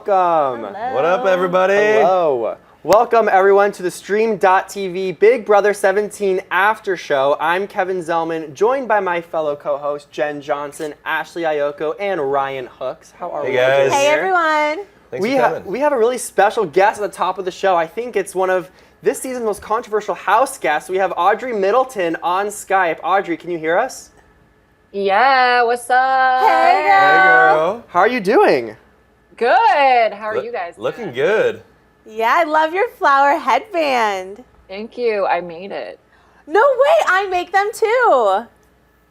welcome. Hello. What up, everybody? Hello. Welcome, everyone, to the Stream.TV Big Brother 17 After Show. I'm Kevin Zelman, joined by my fellow co-hosts Jen Johnson, Ashley Iocco, and Ryan Hooks. How are we? Hey, guys. Hey, everyone. Thanks for coming. We have a really special guest at the top of the show. I think it's one of this season's most controversial house guests. We have Audrey Middleton on Skype. Audrey, can you hear us? Yeah, what's up? Hey, girl. Hey, girl. How are you doing? Good. How are you guys? Looking good. Yeah, I love your flower headband. Thank you. I made it. No way, I make them too. Ooh,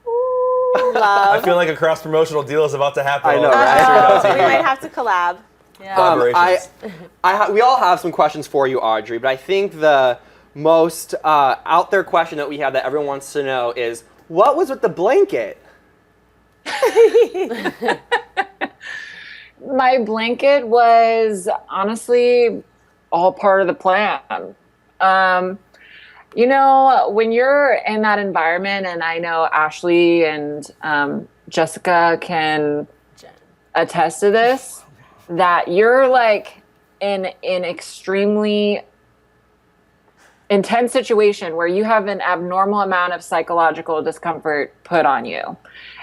I love. feel like a cross-promotional deal is about to happen. I know, on right? Stream.TV. We might have to collab. Yeah. Collaborations. We all have some questions for you, Audrey, but I think the most out there question that we have that everyone wants to know is, what was with the blanket? My blanket was honestly all part of the plan. You know, when you're in that environment, and I know Ashley and Jessica can attest to this, that you're like in an extremely intense situation where you have an abnormal amount of psychological discomfort put on you.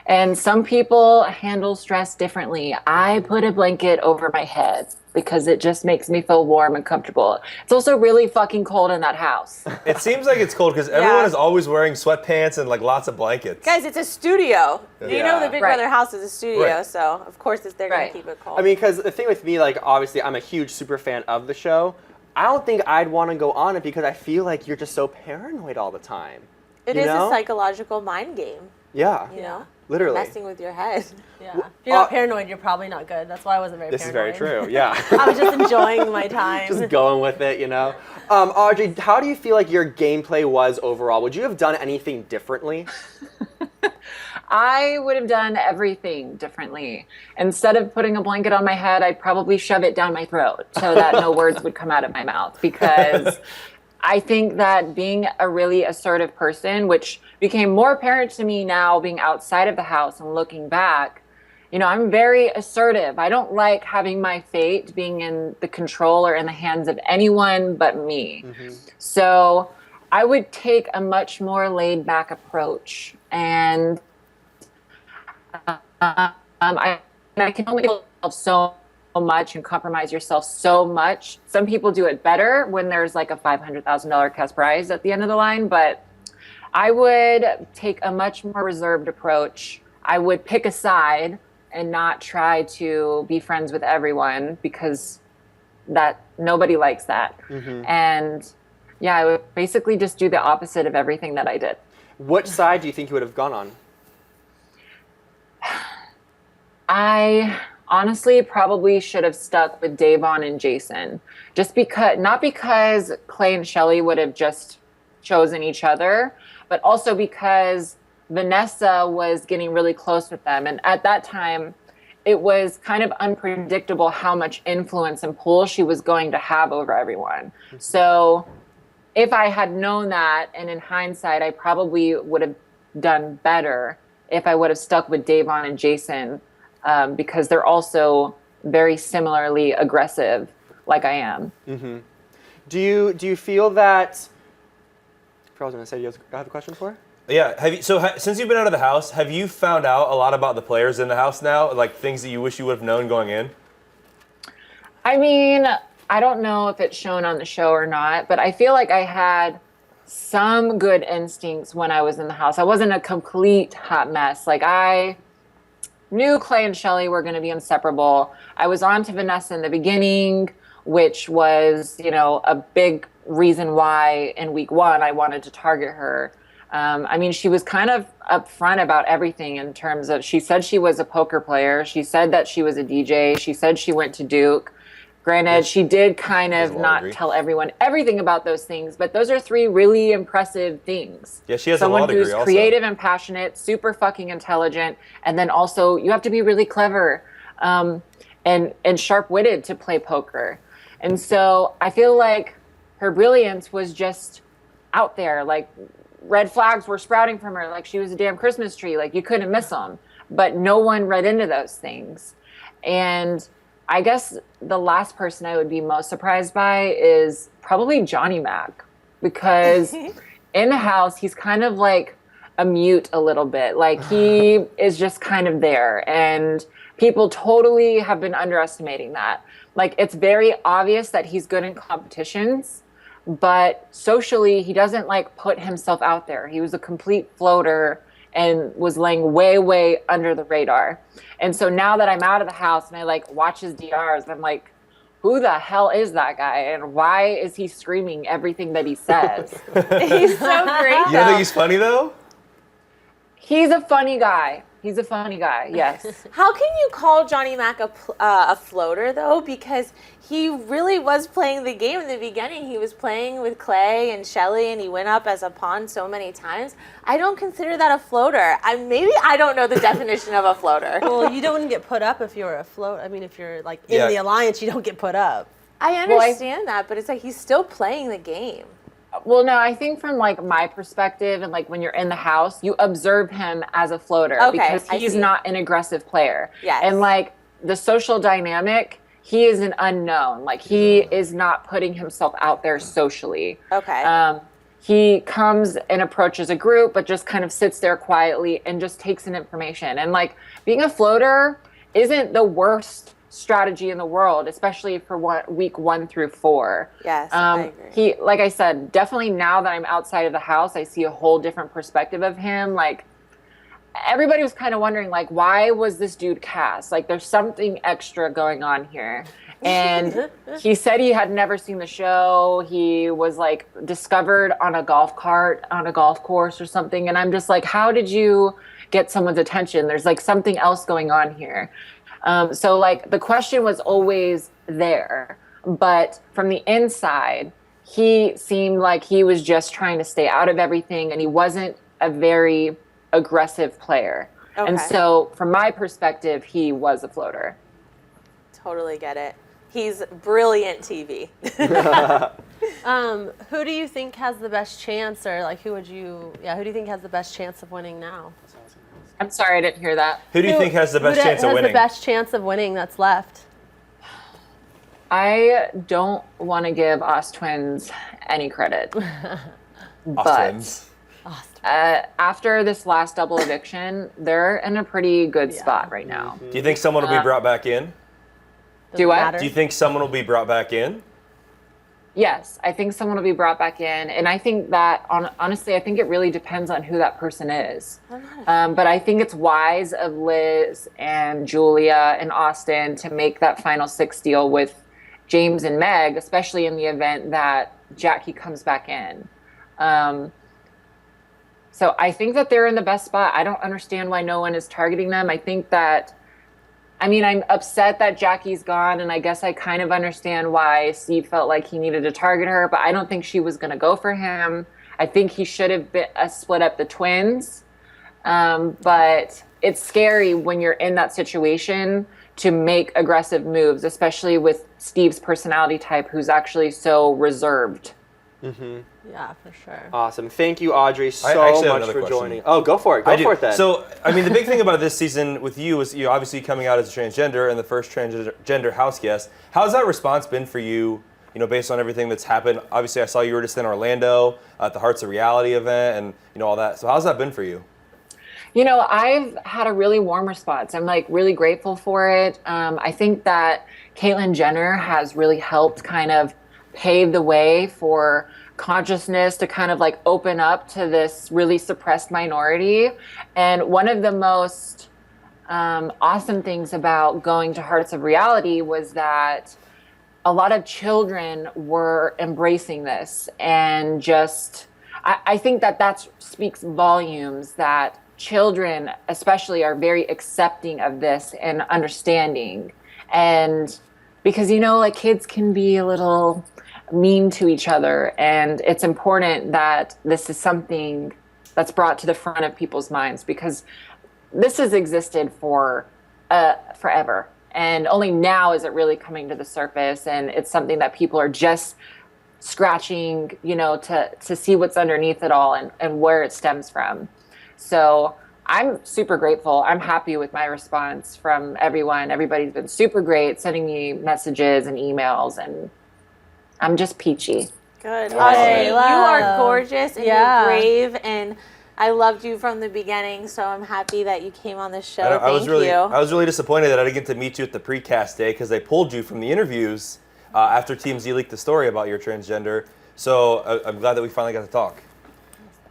And some people handle stress differently. I put a blanket over my head because it just makes me feel warm and comfortable. It's also really fucking cold in that house. It seems like it's cold because everyone is always wearing sweatpants and like lots of blankets. Guys, it's a studio. You know the Big Right. Brother house is a studio, Right. so of course they're going Right. to keep it cold. I mean, because the thing with me, like, obviously, I'm a huge super fan of the show. I don't think I'd want to go on it because I feel like you're just so paranoid all the time. it you is know? a psychological mind game, Yeah, you know? literally. Messing with your head. Yeah. If you're not paranoid, you're probably not good. That's why I wasn't very This is paranoid. very true, yeah. I was just enjoying my time. Just going with it, you know? Audrey, how do you feel like your gameplay was overall? Would you have done anything differently? I would have done everything differently. Instead of putting a blanket on my head, I'd probably shove it down my throat so that no words would come out of my mouth. Because I think that being a really assertive person, which became more apparent to me now being outside of the house and looking back, you know, I'm very assertive. I don't like having my fate being in the control or in the hands of anyone but me. So I would take a much more laid back approach. And I can only do so much and compromise yourself so much. Some people do it better when there's like a $500,000 cash prize at the end of the line, but I would take a much more reserved approach. I would pick a side and not try to be friends with everyone because that nobody likes that. And yeah, I would basically just do the opposite of everything that I did. Which side do you think you would have gone on? I honestly probably should have stuck with Davon and Jason, just because, not because Clay and Shelley would have just chosen each other, but also because Vanessa was getting really close with them. And at that time, it was kind of unpredictable how much influence and pull she was going to have over everyone. So if I had known that, and in hindsight, I probably would have done better if I would have stuck with Davon and Jason, because they're also very similarly aggressive, like I am. Do you feel that? I was going to say, you have a question for? Yeah. Since you've been out of the house, have you found out a lot about the players in the house now? Like things that you wish you would have known going in? I mean, I don't know if it's shown on the show or not, but I feel like I had some good instincts when I was in the house. I wasn't a complete hot mess. Like, I knew Clay and Shelley were going to be inseparable. I was on to Vanessa in the beginning, which was, you know, a big reason why in week one I wanted to target her. I mean, she was kind of upfront about everything in terms of, she said she was a poker player. She said that she was a DJ. She said she went to Duke. Granted, she did kind of not tell everyone everything about those things, but those are three really impressive things. Yeah, she has a law degree also. Someone who's creative and passionate, super fucking intelligent, and then also you have to be really clever and sharp-witted to play poker. And so I feel like her brilliance was just out there. Like, red flags were sprouting from her like she was a damn Christmas tree. Like, you couldn't miss them. But no one read into those things. And I guess the last person I would be most surprised by is probably Johnny Mac, because in the house, he's kind of like a mute a little bit. Like he is just kind of there, and people totally have been underestimating that. Like it's very obvious that he's good in competitions, but socially he doesn't like put himself out there. He was a complete floater and was laying way, way under the radar. And so now that I'm out of the house and I like watch his DRs, I'm like, who the hell is that guy? And why is he screaming everything that he says? He's so great. You don't think he's funny though? He's a funny guy. He's a funny guy, yes. How can you call Johnny Mac a floater, though? Because he really was playing the game in the beginning. He was playing with Clay and Shelly, and he went up as a pawn so many times. I don't consider that a floater. Maybe I don't know the definition of a floater. Well, you don't get put up if you're a float. I mean, if you're like in the alliance, you don't get put up. I understand that, but it's like he's still playing the game. Well, no, I think from like my perspective and like when you're in the house, you observe him as a floater because he's not an aggressive player. Yes. And like the social dynamic, he is an unknown. Like he is not putting himself out there socially. Okay. He comes and approaches a group, but just kind of sits there quietly and just takes in information. And like being a floater isn't the worst strategy in the world, especially for week 1 through 4. Yes, I agree. He, like I said, definitely now that I'm outside of the house, I see a whole different perspective of him. Like everybody was kind of wondering, like, why was this dude cast? Like there's something extra going on here. And he said he had never seen the show. He was like discovered on a golf cart on a golf course or something. And I'm just like, how did you get someone's attention? There's like something else going on here. So like the question was always there, but from the inside, he seemed like he was just trying to stay out of everything, and he wasn't a very aggressive player. Okay. And so from my perspective, he was a floater. Totally get it. He's brilliant TV. Who do you think has the best chance, or like who do you think has the best chance of winning now? I'm sorry, I didn't hear that. Who do you think has the best chance of winning? Who has the best chance of winning that's left? I don't want to give Oz Twins any credit. But after this last double eviction, they're in a pretty good spot right now. Do you think someone will be brought back in? Do what? Do you think someone will be brought back in? Yes, I think someone will be brought back in. And I think that, honestly, I think it really depends on who that person is. But I think it's wise of Liz and Julia and Austin to make that final 6 deal with James and Meg, especially in the event that Jackie comes back in. So I think that they're in the best spot. I don't understand why no one is targeting them. I think that, I'm upset that Jackie's gone, and I guess I kind of understand why Steve felt like he needed to target her, but I don't think she was going to go for him. I think he should have split up the twins. But it's scary when you're in that situation to make aggressive moves, especially with Steve's personality type, who's actually so reserved. Mm-hmm. Yeah, for sure. Awesome. Thank you, Audrey, so much for joining. Oh, go for it. Go for it then. So, the big thing about this season with you is you obviously coming out as a transgender and the first transgender house guest. How's that response been for you, based on everything that's happened? Obviously, I saw you were just in Orlando at the Hearts of Reality event and, all that. So how's that been for you? I've had a really warm response. I'm really grateful for it. I think that Caitlyn Jenner has really helped kind of pave the way for consciousness to kind of open up to this really suppressed minority. And one of the most awesome things about going to Hearts of Reality was that a lot of children were embracing this, and just I think that speaks volumes that children especially are very accepting of this and understanding. And because kids can be a little mean to each other, and it's important that this is something that's brought to the front of people's minds, because this has existed for forever, and only now is it really coming to the surface, and it's something that people are just scratching to see what's underneath it all and where it stems from. So I'm super grateful. I'm happy with my response from everyone. Everybody's been super great, sending me messages and emails, and I'm just peachy. Good. Awesome. Audrey, you are Love. gorgeous and Yeah. you're brave, and I loved you from the beginning, so I'm happy that you came on the show. I was Thank you. I was really disappointed that I didn't get to meet you at the precast day because they pulled you from the interviews after TMZ leaked the story about your transgender. So I'm glad that we finally got to talk.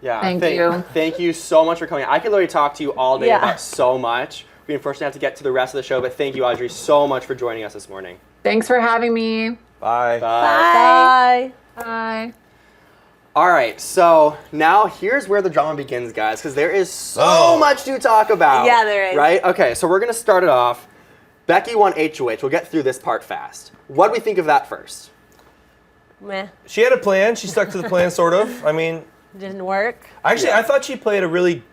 Yeah, Thank you. Thank you so much for coming. I could literally talk to you all day Yeah. about so much. We unfortunately have to get to the rest of the show, but thank you, Audrey, so much for joining us this morning. Thanks for having me. Bye. Bye. Bye. Bye. All right, so now here's where the drama begins, guys, because there is so Oh. much to talk about. Yeah, there is. Right? Okay, so we're going to start it off. Becky won HOH. We'll get through this part fast. What do we think of that first? Meh. She had a plan. She stuck to the plan, sort of. I mean, Didn't work. actually, Yeah. I thought she played a really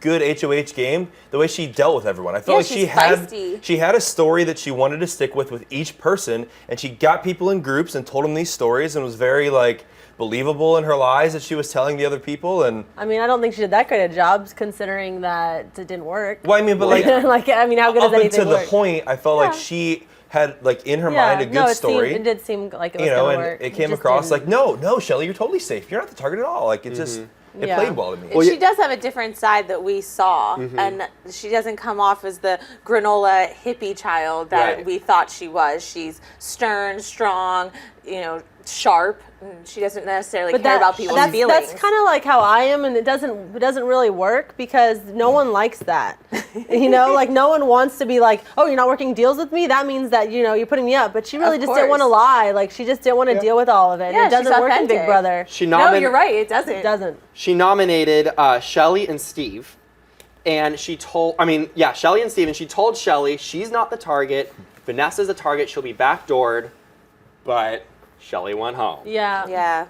good HOH game. The way she dealt with everyone, I felt Yeah, like she's feisty. she had a story that she wanted to stick with each person, and she got people in groups and told them these stories, and was very like believable in her lies that she was telling the other people. And I mean, I don't think she did that great a job considering that it didn't work. well, I mean, but like Like, I mean, how good up does anything until the work? point, I felt like Yeah. she had like in her mind a good it story. it did seem like it was You know, gonna and work. it came just across didn't. like, no, Shelley, you're totally safe. You're not the target at all. Like it just it Yeah. played well to me. And she yeah. does have a different side that we saw, and she doesn't come off as the granola hippie child that Right. we thought she was. She's stern, strong, sharp, and she doesn't necessarily care about people's feelings. That's kind of like how I am, and it doesn't really work because no one likes that. Like no one wants to be like, oh, you're not working deals with me. That means that you're putting me up. But she really Of just didn't want to course. lie. Like she just didn't want to deal with all of it. Yeah, It doesn't she's work in Big authentic. Brother. No, you're right. It doesn't. It doesn't. She nominated Shelly and Steve, and Shelly and Steve, and she told Shelly she's not the target, Vanessa's the target, she'll be backdoored, but Shelly went home. Yeah. Yeah.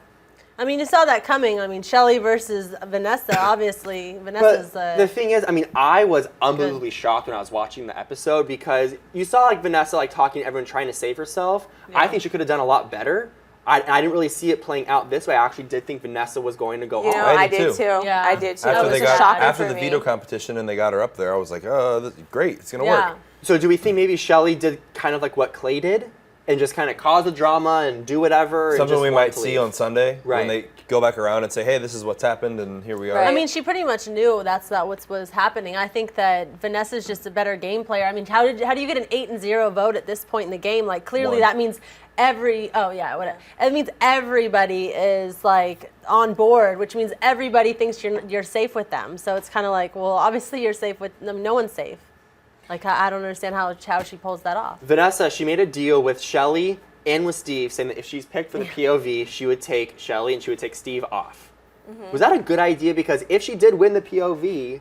I mean, you saw that coming. I mean, Shelly versus Vanessa. Obviously, Vanessa's. But the thing is, I mean, I was unbelievably shocked when I was watching the episode because you saw like Vanessa like talking to everyone trying to save herself. I think she could have done a lot better. I didn't really see it playing out this way. I actually did think Vanessa was going to go home. I did did too. too. Yeah. I did too. After It they was a got shocker after for the me. veto competition and they got her up there, I was like, oh, this is great, it's gonna yeah. work. So do we think maybe Shelly did kind of like what Clay did and just kind of cause the drama and do whatever? and Something just we want might to see leave? on Sunday Right. when they go back around and say, hey, this is what's happened and here we are. Right. I mean, she pretty much knew that's not what was happening. I think that Vanessa's just a better game player. I mean, how do you get an 8-0 vote at this point in the game? Like, clearly One. that means whatever. It means everybody is like on board, which means everybody thinks you're safe with them. So it's kind of like, well, obviously you're safe with them. No one's safe. Like, I don't understand how she pulls that off. Vanessa, she made a deal with Shelly and with Steve saying that if she's picked for the POV, she would take Shelly and she would take Steve off. Was that a good idea? Because if she did win the POV,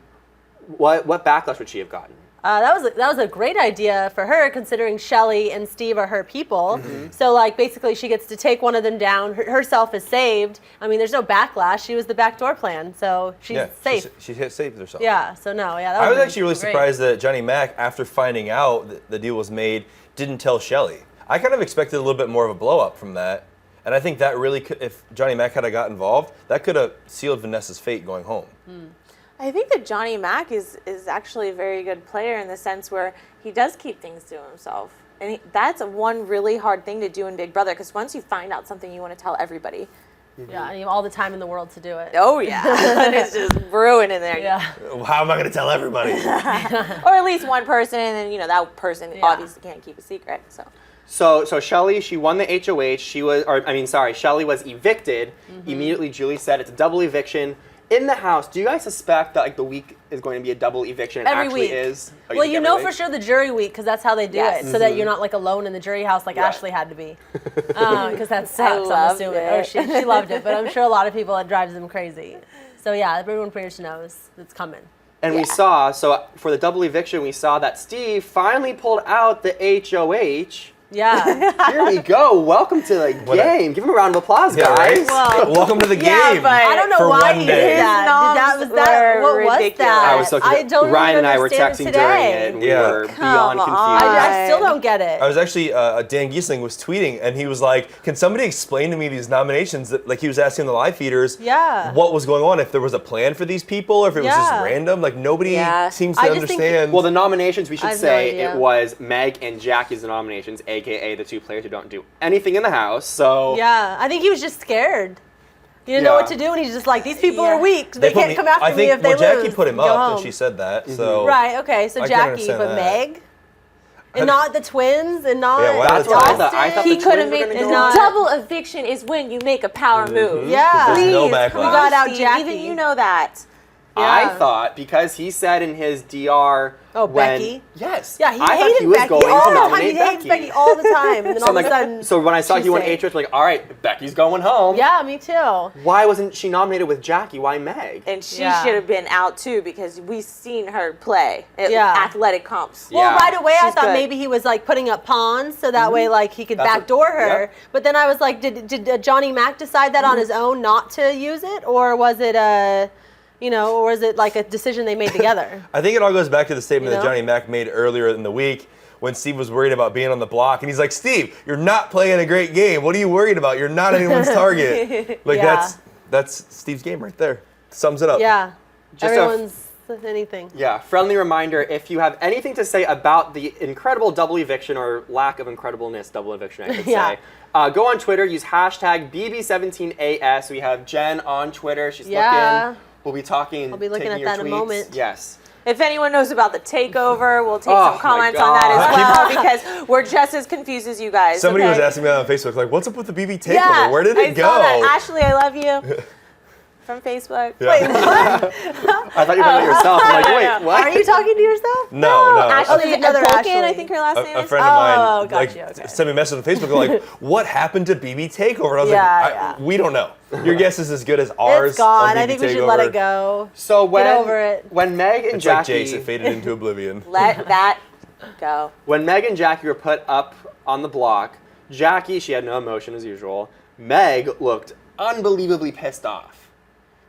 what backlash would she have gotten? That was a great idea for her, considering Shelly and Steve are her people. So, like, basically, she gets to take one of them down. Herself is saved. I mean, there's no backlash. She was the backdoor plan, so she's safe. She saved herself. Yeah. So no. Yeah. That I was would've actually really been great. surprised that Johnny Mac, after finding out that the deal was made, didn't tell Shelly. I kind of expected a little bit more of a blow up from that. And I think that really could, if Johnny Mac had got involved, that could have sealed Vanessa's fate going home. I think that Johnny Mac is actually a very good player in the sense where he does keep things to himself. And that's one really hard thing to do in Big Brother, because once you find out something, you want to tell everybody. Yeah. And you have all the time in the world to do it. Oh, yeah. And it's just brewing in there. Yeah. How am I going to tell everybody? Or at least one person, and then, that person obviously can't keep a secret. So Shelly, she won the HOH. Shelly was evicted. Immediately, Julie said it's a double eviction. In the house, do you guys suspect that like the week is going to be a double eviction? It Every actually week. is. Oh, Well, think you know every for week? sure the jury week, because that's how they do Yes. it, so that you're not like alone in the jury house like Right. Ashley had to be. Because that sucks, I'm loved assuming. it. Or she loved it, but I'm sure a lot of people, it drives them crazy. So yeah, everyone pretty much knows it's coming. And we saw, so for the double eviction, we saw that Steve finally pulled out the HOH Yeah. Here we go. Welcome to the game. Give him a round of applause, Yeah, right? guys. Well, Welcome to the Yeah, game. but I don't know for why one he day. did that. His Was that noms what were was ridiculous. that? I was so I don't Ryan and I were understand texting today. during it. And we Yeah. were Come beyond confused. on. I still don't get it. I was actually, Dan Giesling was tweeting, and he was like, can somebody explain to me these nominations? That, like, he was asking the live feeders Yeah. what was going on, if there was a plan for these people, or if it was just Yeah. random. Like, nobody Yeah. seems to I just think- understand. Well, the nominations, we I should have no say, idea. it was Meg and Jackie's nominations, a.k.a. the two players who don't do anything in the house. So Yeah, I think he was just scared. He didn't know what Yeah. to do, and he's just like, these people Yeah. are weak. They put can't me- come after I me think, if they well, lose. Jackie put him Go up, home. and she said that. So Right, okay, so I can Jackie, understand but that. Meg? And not the twins? And not Yeah, why that's what I thought. I thought He the could have twins were made gonna the go on. double eviction is when you make a power move. Yeah. There's Please, no come backlash. on, We got out Steve. Jackie. Even you know that. I Yeah. thought, because he said in his DR Oh, when, Becky? Yes. Yeah, he I thought hated he was Becky going all to the time. nominate He hates Becky all the time. And then So, all of a like, sudden, so when I saw he won she's HOH, like, all right, Becky's going home. yeah, me too. Why wasn't she nominated with Jackie? Why Meg? And she Yeah. should have been out too because we've seen her play at Yeah. athletic comps. Yeah. Well, right away I She's thought good. maybe he was like putting up pawns so that way like he could That's backdoor what- her. yeah. But then I was like, did Johnny Mac decide that on his own not to use it, or was it or is it like a decision they made together? I think it all goes back to the statement You that know? Johnny Mac made earlier in the week when Steve was worried about being on the block. And he's like, Steve, you're not playing a great game. What are you worried about? You're not anyone's target. Like, Yeah. that's Steve's game right there. Sums it up. Yeah, Just everyone's anything. Yeah, friendly reminder, if you have anything to say about the incredible double eviction or lack of incredibleness double eviction, I should Yeah. say, go on Twitter, use hashtag BB17AS. We have Jen on Twitter. She's Yeah. looking. We'll be talking. I'll be looking taking at your that in a tweets. moment. Yes. If anyone knows about the takeover, we'll take Oh, some comments my on that God. as well because we're just as confused as you guys. Somebody okay? was asking me on Facebook, like, what's up with the BB takeover? Yeah, Where did it I go? saw that. Ashley, I love you. From Facebook. Yeah. Wait, what? I thought you were talking to yourself. I'm like, wait, what? Are you talking to yourself? No. Ashley there's another Polkin, Ashley. I think her last name A is. friend of mine Oh, got like you, okay. sent me a message on Facebook like, what happened to BB Takeover? And I was Yeah, like, we don't know. Your guess is as good as ours. It's gone. on I BB think we should let Takeover. it go. So when over it. when Meg and It's like Jackie Jace, it faded into oblivion. Let that go. when Meg and Jackie were put up on the block, Jackie, she had no emotion as usual. Meg looked unbelievably pissed off.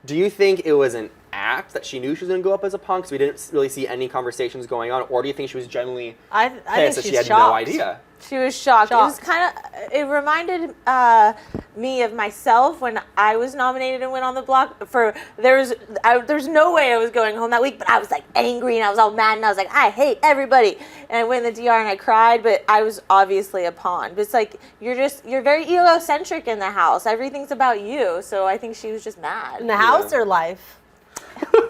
Do you think it was an act that she knew she was going to go up as a pawn because we didn't really see any conversations going on, or do you think she was genuinely I think pissed that she's she had shocked. no idea? She was shocked. It was Shocked. kind of. It reminded me of myself when I was nominated and went on the block. There's no way I was going home that week, but I was like angry and I was all mad and I was like, I hate everybody. And I went in the DR and I cried, but I was obviously a pawn. But it's like you're very egocentric in the house. Everything's about you. So I think she was just mad. In the house or life?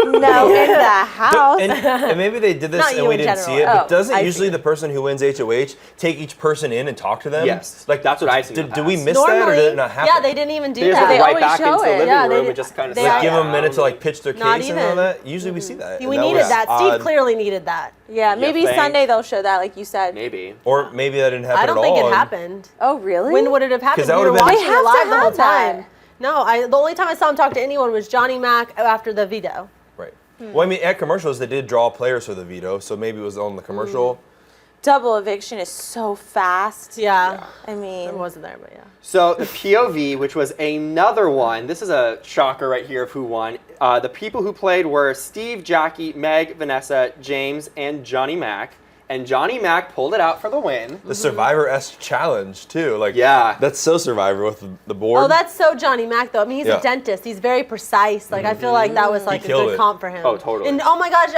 No, in the house. And maybe they did this Not and you we in didn't general. see it, but Oh, doesn't I usually see. the person who wins HOH take each person in and talk to them? Yes. Like, that's what I've seen in the Did we past. miss that or did it not happen? yeah, they didn't even do They just that. went They right always back show into the it. living Yeah, they room did- and just kind of they- sat Give them a down. minute to like pitch their Not case and all even. that. Usually we see that. we and that needed was that. odd. Steve clearly needed that. Yeah, maybe think? Sunday they'll show that, like you said. Maybe. Or maybe that didn't happen I at don't all. think it and- happened. Oh, really? When would it have happened? 'Cause that We were would've been- watching They it have to live the whole have that. time. No, the only time I saw him talk to anyone was Johnny Mac after the veto. Right. Well, I mean, at commercials, they did draw players for the veto, so maybe it was on the commercial. Double eviction is so fast. Yeah. I mean, It wasn't there, but yeah. So the POV, which was another one, this is a shocker right here of who won. The people who played were Steve, Jackie, Meg, Vanessa, James, and Johnny Mac. And Johnny Mac pulled it out for the win. The Survivor-esque challenge, too. Like, Yeah. That's so Survivor with the board. Oh, that's so Johnny Mac though. I mean, he's Yeah. a dentist. He's very precise. Like I feel like that was like a killed good it. comp for him. Oh, totally. And oh my gosh,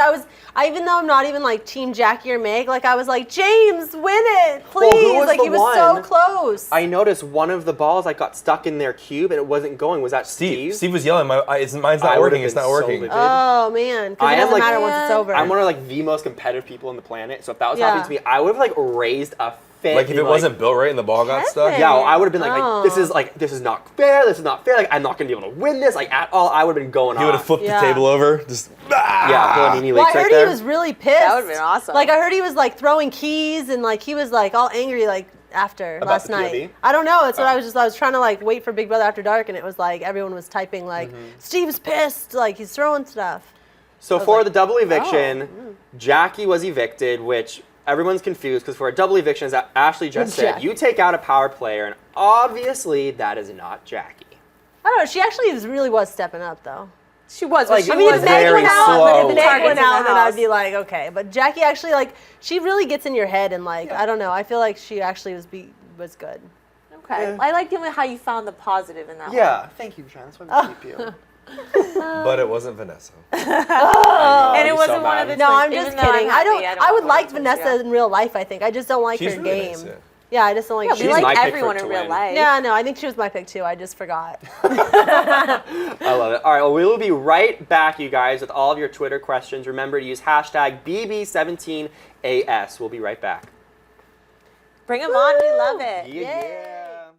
even though I'm not even like Team Jackie or Meg, like I was like, James, win it, please. Well, who was like the he was so one- close. I noticed one of the balls like got stuck in their cube and it wasn't going. Was that Steve? Steve was yelling, mine's I not would've working, been it's not so working. livid. Oh man, because I it am, doesn't like- matter once it's Man. over. I'm one of like the most competitive people on the planet. So if that was Yeah. happening to me, I would have like raised a fit. Like, if and, it wasn't built right and the ball got stuck. Kevin. Yeah, I would have been like, Oh. this is not fair. This is not fair. Like, I'm not gonna be able to win this. Like at all, I would have been going He would off. have flipped Yeah. the table over. Just, Yeah, Pillanini well, I Lakes heard right he there. was really pissed. That would've been awesome. Like I heard he was like throwing keys and like he was like all angry like after About last the night. POV? I don't know. That's what Oh. I was trying to like wait for Big Brother After Dark and it was like everyone was typing like Steve's pissed. Like he's throwing stuff. So was for like, the double eviction, Jackie was evicted, which everyone's confused because for a double eviction, as Ashley just said, Jackie. you take out a power player, and obviously that is not Jackie. I don't know. She actually really was stepping up, though. She was. Like, She it I mean, was if Meg very went out, slow. if Meg Targets went in the out, then house. I'd be like, okay. But Jackie actually, like, she really gets in your head, and like, I don't know. I feel like she actually was good. Okay. Yeah. I like how you found the positive in that one. Yeah, thank you, Jen. That's why we keep you. But it wasn't Vanessa. And it wasn't one of the No, twins, I'm just even though kidding. I'm happy I would want like one of the twins, Vanessa in real life. I think I just don't like She's her really game. nice, yeah. Yeah, I just don't like. Yeah, She's we my like pick for everyone it in to real win. life. Yeah, no, I think she was my pick too. I just forgot. I love it. All right, well, we will be right back, you guys, with all of your Twitter questions. Remember to use hashtag BB17AS. We'll be right back. Bring them on. We love it. Yeah.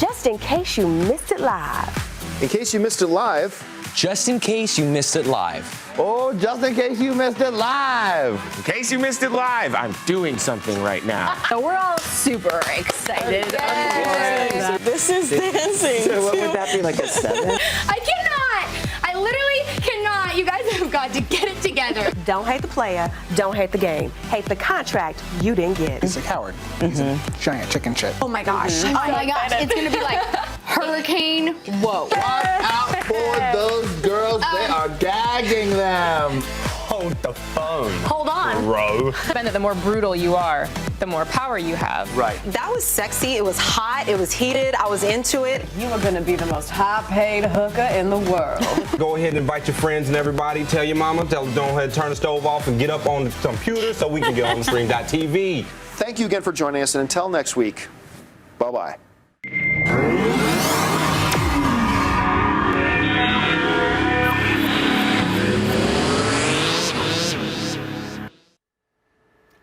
Just in case you missed it live. In case you missed it live. Just in case you missed it live. Oh, just in case you missed it live. In case you missed it live, I'm doing something right now. So we're all super excited. This is dancing. So what would that be, like a 7? I cannot. I literally cannot. You guys have got to get it together. Don't hate the player, don't hate the game. Hate the contract you didn't get. He's a coward. He's a giant chicken shit. Oh my gosh. Oh my gosh. It's going to be like hurricane. Whoa. Watch out for those girls. They are gagging them. Hold the phone, Hold on. bro. The more brutal you are, the more power you have. Right. That was sexy. It was hot. It was heated. I was into it. You are gonna be the most high-paid hooker in the world. Go ahead and invite your friends and everybody. Tell your mama. Tell them, go ahead and turn the stove off and get up on the computer so we can get on the stream.tv. Thank you again for joining us, and until next week, bye-bye.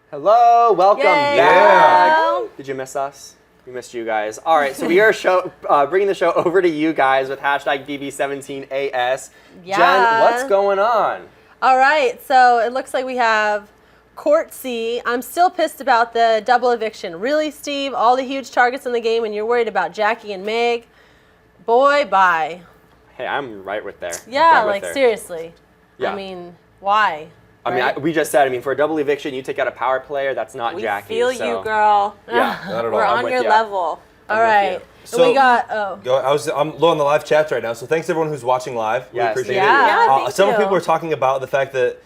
Hello, welcome Yay. back. Did you miss us? We missed you guys. All right, so we are bringing the show over to you guys with hashtag BB17AS. Yeah. Jen, what's going on? All right, so it looks like we have Court C. I'm still pissed about the double eviction. Really, Steve? All the huge targets in the game, and you're worried about Jackie and Meg? Boy, bye. Hey, I'm right with there. Yeah, Right with like there. seriously. Yeah. I mean, why? I mean, Right? we just said, for a double eviction, you take out a power player, that's not We Jackie. feel so. you, girl. Yeah, Not at all. We're I'm on with your ya. level. All with right. you. And So- we got, I'm low on the live chat right now, so thanks everyone who's watching live. We Yes, appreciate thank it. you. Yeah, thank Some you. people are talking about the fact that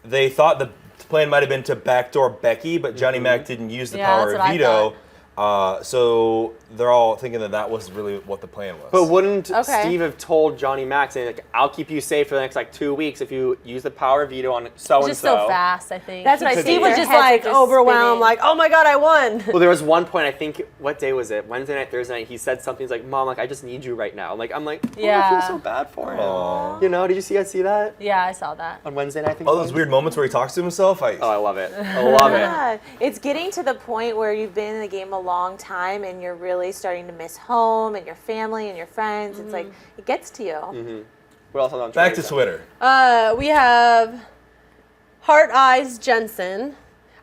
they thought the plan might have been to backdoor Becky, but Johnny Mac didn't use the Yeah, power that's of what I veto. So they're all thinking that that was really what the plan was. But wouldn't Okay. Steve have told Johnny Mac, saying, like, I'll keep you safe for the next 2 weeks if you use the power of veto on so-and-so? just so fast, I think. That's what I Could think. be. Steve was Their just heads are like just overwhelmed, spinning. like, oh my God, I won. Well, there was one point, I think, what day was it? Wednesday night, Thursday night, he said something, he's like, Mom, like, I just need you right now. I'm like, I Yeah. feel so bad for him. Aw. You know, did you see that? Yeah, I saw that. On Wednesday night, I think all it those was? weird moments where he talks to himself. Oh, I love it. I love it. Yeah, it's getting to the point where you've been in the game a long time and you're really starting to miss home and your family and your friends. It's like, it gets to you. What else on Back to Twitter? Twitter. We have Heart Eyes Jensen.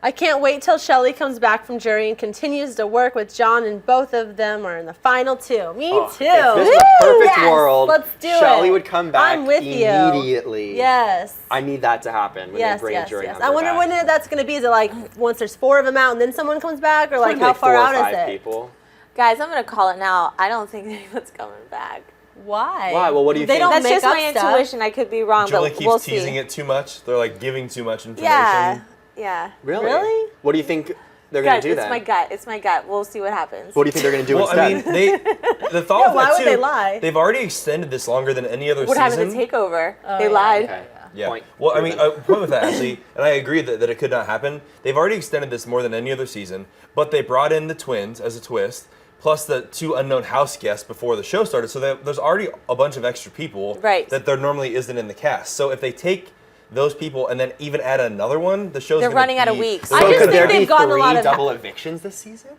I can't wait till Shelly comes back from jury and continues to work with John, and both of them are in the final 2. Me Oh, too. If this was a perfect Yes, world, let's do Shelly it. would come back I'm with you. immediately. Yes. I need that to happen when Yes, they bring yes, jury yes. number I wonder back. when that's going to be. Is it like once there's 4 of them out and then someone comes back, or like Probably how far 4 or out 5 is it? people. Guys, I'm going to call it now. I don't think anyone's coming back. Why? Why? Well, what do you they think? Don't That's make just up my stuff. intuition. I could be wrong, Julie but keeps we'll teasing see. it too much. They're like giving too much information. Yeah, yeah. Really? Really? What do you think they're going Guys, to do it's then? my gut. It's my gut. We'll see what happens. What do you think they're going to do Well, instead? I mean, the thought Yeah, of why that would too, they lie? They've already extended this longer than any other What season. happened to Takeover? They yeah. lied. Okay. Yeah. Point Well, I mean, proven. point with that actually, and I agree that it could not happen. They've already extended this more than any other season, but they brought in the twins as a twist, plus the 2 unknown house guests before the show started. So there's already a bunch of extra people Right. that there normally isn't in the cast. So if they take those people and then even add another one, the show's They're gonna running out of be- weeks. I So just could there think be they've gotten a 3 lot of double evictions this season?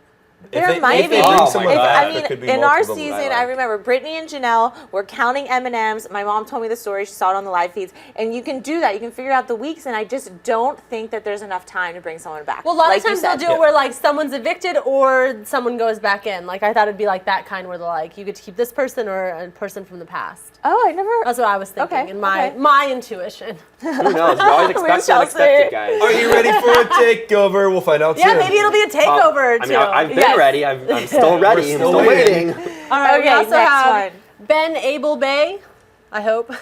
There might if they be. bring Oh someone my back, God. there could be in our multiple that season, I I like. remember Brittany and Janelle were counting M&Ms. My mom told me the story. She saw it on the live feeds. And you can do that. You can figure out the weeks. And I just don't think that there's enough time to bring someone back. Well, a lot like of times you said. they'll do it where like someone's evicted or someone goes back in. Like I thought it'd be like that kind where they're like you get to keep this person or a person from the past. Oh, I never. That's what I was thinking Okay, in my okay. my intuition. Who knows? We always expect the unexpected, guys. Are you ready for a takeover? We'll find out Yeah, soon. maybe it'll be a takeover or I two. mean, I've been Yes. ready. I'm still ready. We're I'm still still waiting. All right, we Okay, also next have one. Ben Abel Bay, I hope.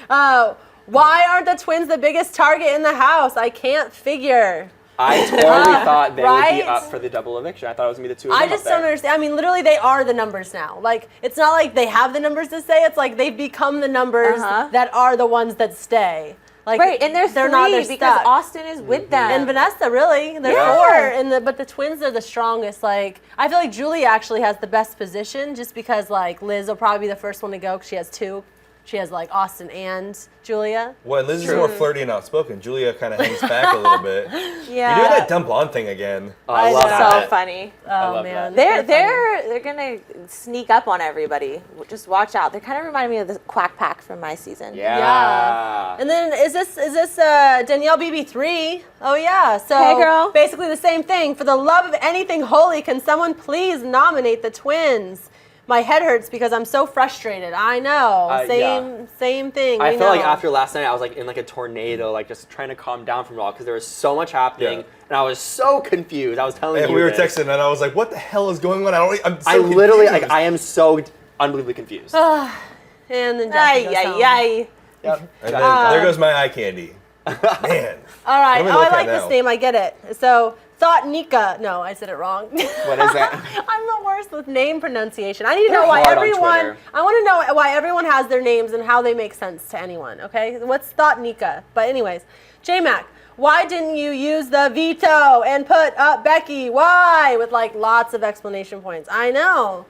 Why aren't the twins the biggest target in the house? I can't figure. I totally thought they would right? be up for the double eviction. I thought it was going to be the two of them I up just there. don't understand. I mean, literally, they are the numbers now. Like, it's not like they have the numbers to say. It's like they've become the numbers that are the ones that stay. Like, Right, and they're not. three They're because stuck. Austin is with them. And Vanessa, really, they're Yeah. 4. And but the twins are the strongest. Like, I feel like Julia actually has the best position, just because like Liz will probably be the first one to go because she has 2. She has like Austin and Julia. Well, Liz is more flirty and outspoken. Julia kind of hangs back a little bit. Yeah. You're doing that dumb blonde thing again. Oh, I love so that. funny. Oh love man, They're gonna sneak up on everybody. Just watch out. They kind of remind me of the Quack Pack from my season. Yeah. And then is this Danielle BB3? Oh yeah. So Hey, girl. basically the same thing. For the love of anything holy, can someone please nominate the twins? My head hurts because I'm so frustrated. I know. Same thing. I we felt like know. after last night, I was like in like a tornado, like just trying to calm down from it all because there was so much happening, Yeah. and I was so confused. I was telling And you we were this. texting, and I was like, "What the hell is going on?" I'm so I literally, confused. like, I am so unbelievably confused. And then Jackie goes home. Yay. Yep. And then there goes my eye candy. Man. All right. What am I Oh, I looking like at this now? name. I get it. So Thought Nika. No, I said it wrong. What is that? I'm the worst with name pronunciation. I need to know They're why hard on everyone. Twitter. I want to know why everyone has their names and how they make sense to anyone. Okay, what's Thought Nika? But anyways, J-Mac, why didn't you use the veto and put up Becky? Why? With like lots of explanation points. I know.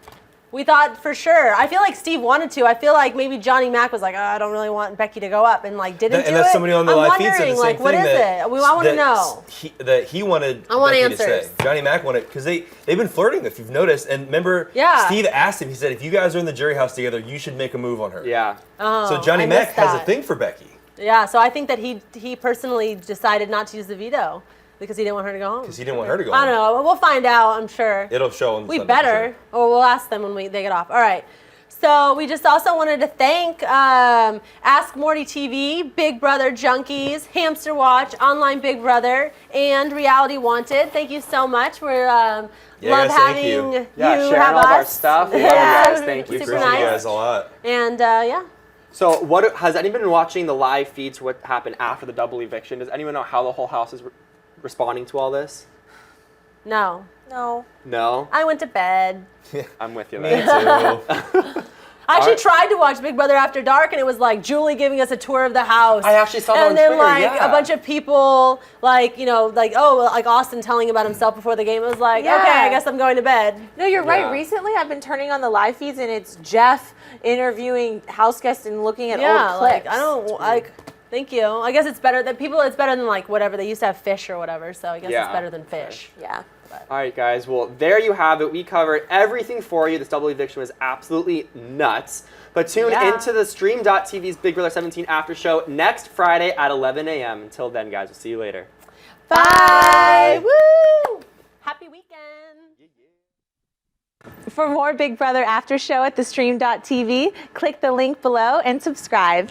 We thought for sure. I feel like Steve wanted to. I feel like maybe Johnny Mac was like, oh, I don't really want Becky to go up, and like didn't do And that's it. somebody on the I'm live feed said wondering, the same like, what thing. is it? I want to know. That he wanted I want Becky to answers. stay. Johnny Mac wanted, because they've been flirting, if you've noticed. And remember, Yeah. Steve asked him, he said, if you guys are in the jury house together, you should make a move on her. Yeah. So Johnny I Mac missed has a that. thing for Becky. Yeah, so I think that he personally decided not to use the veto because he didn't want her to go home. Because he didn't want her to go I don't home. know. We'll find out, I'm sure. It'll show on We Sunday, for better, or we'll ask them when they get off. All right. So we just also wanted to thank Ask Morty TV, Big Brother Junkies, Hamster Watch, Online Big Brother, and Reality Wanted. Thank you so much. We're love guys, thank having you. Yeah, you sharing have all of our us. stuff. We love you guys. Thank We you. Super appreciate nice. you guys a lot. And yeah. So, what has anyone been watching the live feeds? What happened after the double eviction? Does anyone know how the whole house is responding to all this? No. No. No, I went to bed. I'm with you. Me There. too. I actually Alright. tried to watch Big Brother After Dark, and it was like Julie giving us a tour of the house. I actually saw that and on then Twitter, like yeah. a bunch of people, like like Austin telling about himself before the game. It was like, Yeah. okay, I guess I'm going to bed. No, you're Yeah. right. Recently, I've been turning on the live feeds, and it's Jeff interviewing house guests and looking at Yeah, old like clips. I don't like. Thank you. I guess it's better than people. It's better than like whatever they used to have fish or whatever. So I guess Yeah. it's better than fish. Yeah. All right, guys. Well, there you have it. We covered everything for you. This double eviction was absolutely nuts. But tune Yeah. into the Stream.tv's Big Brother 17 after show next Friday at 11 a.m. Until then, guys, we'll see you later. Bye. Woo! Happy weekend. For more Big Brother after show at the Stream.tv, click the link below and subscribe.